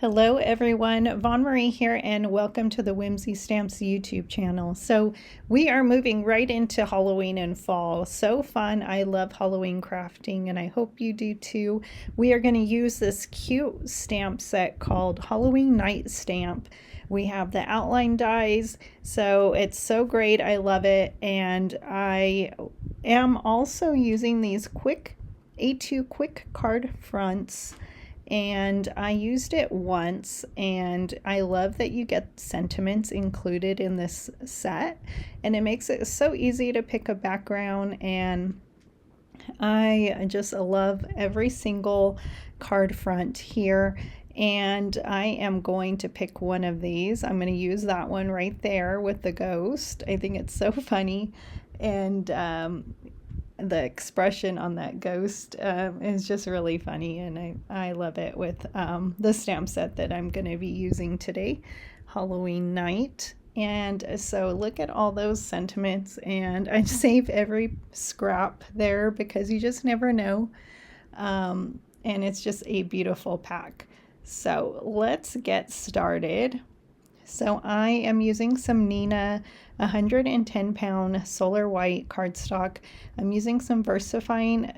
Hello everyone, Vaughn Marie here and welcome to the Whimsy Stamps YouTube channel. So we are moving right into Halloween and fall. So fun. I love Halloween crafting and I hope you do too. We are going to use this cute stamp set called Halloween Night Stamp. We have the outline dies, so it's so great. I love it. And I am also using these A2 quick card fronts, and I used it once, and I love that you get sentiments included in this set, and it makes it so easy to pick a background. And I just love every single card front here, and I am going to pick one of these. I'm going to use that one right there with the ghost. I think it's so funny, and the expression on that ghost is just really funny, and I love it with the stamp set that I'm going to be using today, Halloween night. And so look at all those sentiments, and I save every scrap there because you just never know, and it's just a beautiful pack. So let's get started. So I am using some Nina 110-pound solar white cardstock. I'm using some VersaFine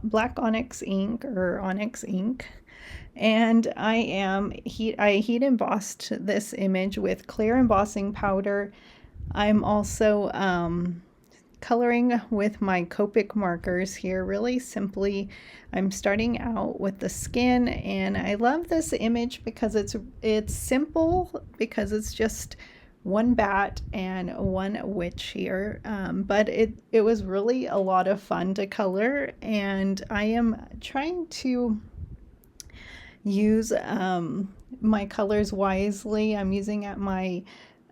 black onyx ink or onyx ink. And I heat embossed this image with clear embossing powder. I'm also coloring with my Copic markers here really simply. I'm starting out with the skin, and I love this image because it's simple, because it's just one bat and one witch here, but it was really a lot of fun to color, and I am trying to use my colors wisely. I'm using at my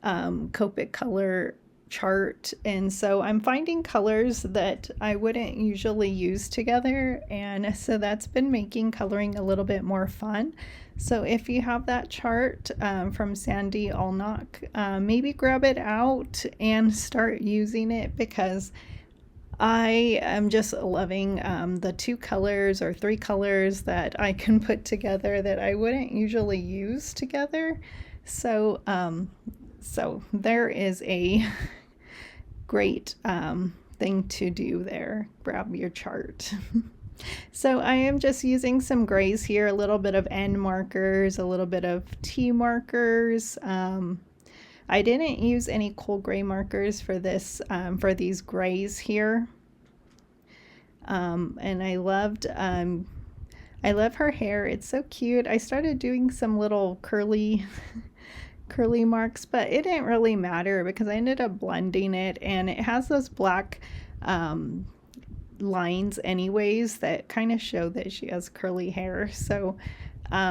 Copic color chart, and so I'm finding colors that I wouldn't usually use together, and so that's been making coloring a little bit more fun. So if you have that chart from Sandy Allnock, maybe grab it out and start using it, because I am just loving the 2 colors or 3 colors that I can put together that I wouldn't usually use together. So so there is a great thing to do there. Grab your chart. So I am just using some grays here, a little bit of N markers, a little bit of T markers. I didn't use any cool gray markers for this, for these grays here. And I love her hair. It's so cute. I started doing some little curly marks, but it didn't really matter because I ended up blending it, and it has those black lines anyways that kind of show that she has curly hair. So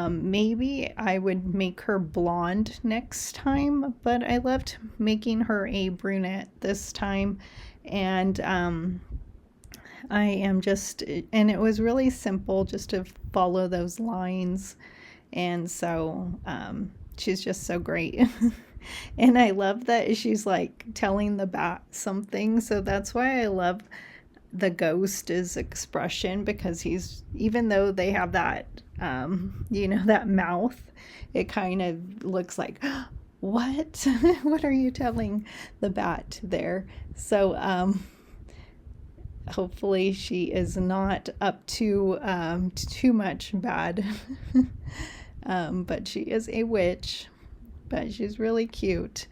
maybe I would make her blonde next time, but I loved making her a brunette this time. And I am just, and it was really simple just to follow those lines, and so she's just so great. And I love that she's like telling the bat something, so that's why I love the ghost's expression, because he's, even though they have that that mouth, it kind of looks like, what what are you telling the bat there? So hopefully she is not up to too much bad. But she is a witch, but she's really cute,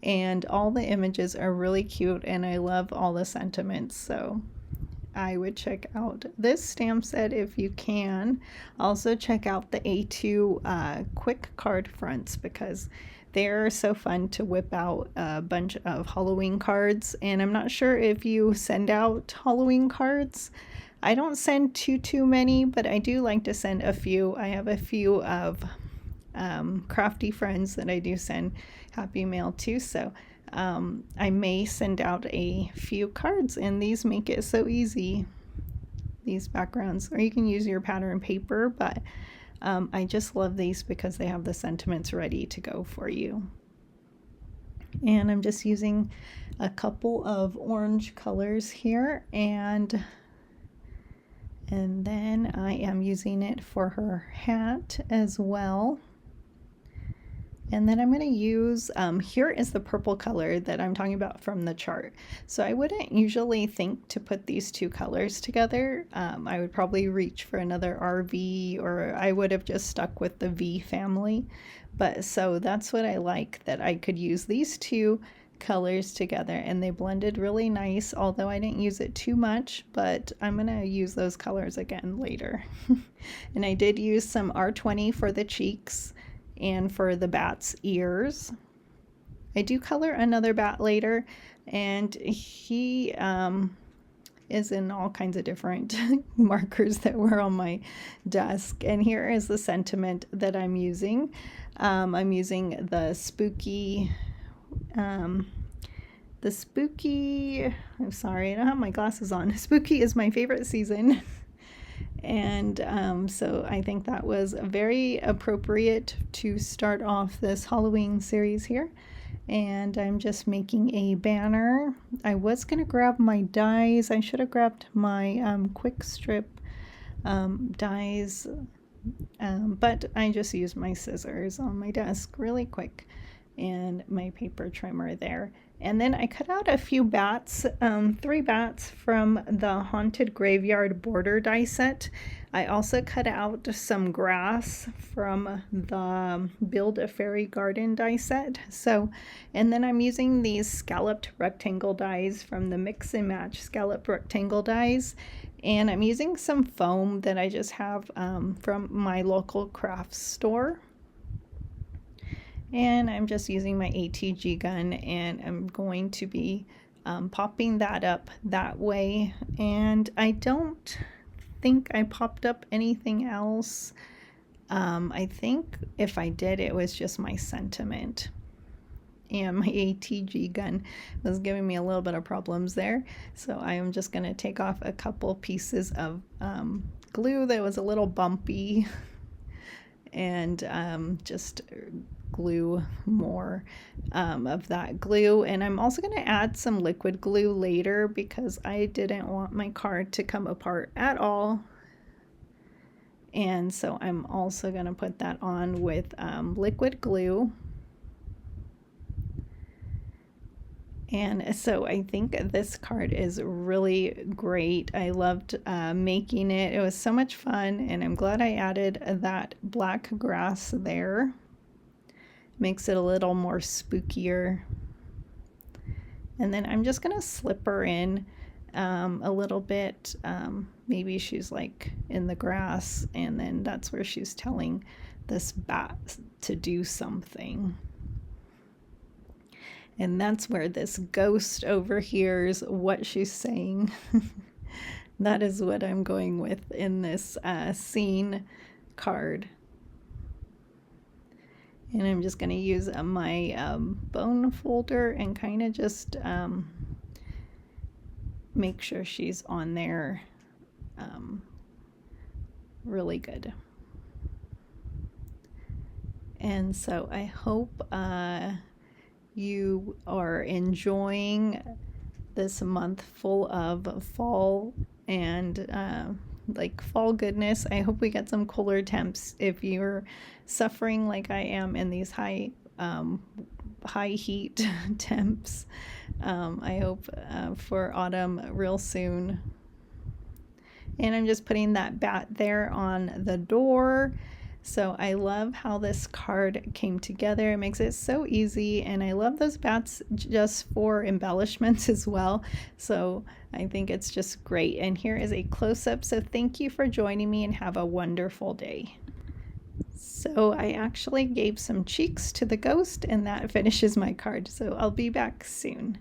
and all the images are really cute, and I love all the sentiments. So I would check out this stamp set if you can. Also check out the A2 quick card fronts, because they're so fun to whip out a bunch of Halloween cards. And I'm not sure if you send out Halloween cards. I don't send too many, but I do like to send a few. I have a few of crafty friends that I do send happy mail to, so I may send out a few cards, and these make it so easy, these backgrounds. Or you can use your pattern paper, but I just love these because they have the sentiments ready to go for you. And I'm just using a couple of orange colors here, and And then I am using it for her hat as well. And then I'm going to use, here is the purple color that I'm talking about from the chart. So I wouldn't usually think to put these two colors together. I would probably reach for another RV, or I would have just stuck with the V family. But so that's what I like, that I could use these two colors together and they blended really nice, although I didn't use it too much, but I'm gonna use those colors again later. And I did use some R20 for the cheeks and for the bat's ears. I do color another bat later, and he is in all kinds of different markers that were on my desk. And here is the sentiment that I'm using. I'm using the spooky, I'm sorry, I don't have my glasses on. Spooky is my favorite season. And so I think that was very appropriate to start off this Halloween series here. And I'm just making a banner. I was going to grab my dies. I should have grabbed my quick strip dies, but I just used my scissors on my desk really quick and my paper trimmer there. And then I cut out a few bats, 3 bats from the Haunted Graveyard border die set. I also cut out some grass from the Build a Fairy Garden die set. So, and then I'm using these scalloped rectangle dies from the Mix and Match scalloped rectangle dies. And I'm using some foam that I just have from my local craft store. And I'm just using my ATG gun, and I'm going to be popping that up that way. And I don't think I popped up anything else. I think if I did, it was just my sentiment. And my ATG gun was giving me a little bit of problems there. So I am just going to take off a couple pieces of glue that was a little bumpy and just glue more of that glue. And I'm also going to add some liquid glue later because I didn't want my card to come apart at all. And so I'm also going to put that on with liquid glue. And so I think this card is really great. I loved making it. It was so much fun, and I'm glad I added that black grass there. Makes it a little more spookier. And then I'm just gonna slip her in a little bit. Maybe she's like in the grass, and then that's where she's telling this bat to do something. And that's where this ghost overhears what she's saying. That is what I'm going with in this scene card. And I'm just going to use my bone folder and kind of just make sure she's on there really good. And so I hope you are enjoying this month full of fall and like fall goodness. I hope we get some cooler temps. If you're suffering like I am in these high heat temps, I hope for autumn real soon. And I'm just putting that bat there on the door. So I love how this card came together. It makes it so easy, and I love those bats just for embellishments as well. So I think it's just great. And here is a close-up. So thank you for joining me, and have a wonderful day. So I actually gave some cheeks to the ghost, and that finishes my card. So I'll be back soon.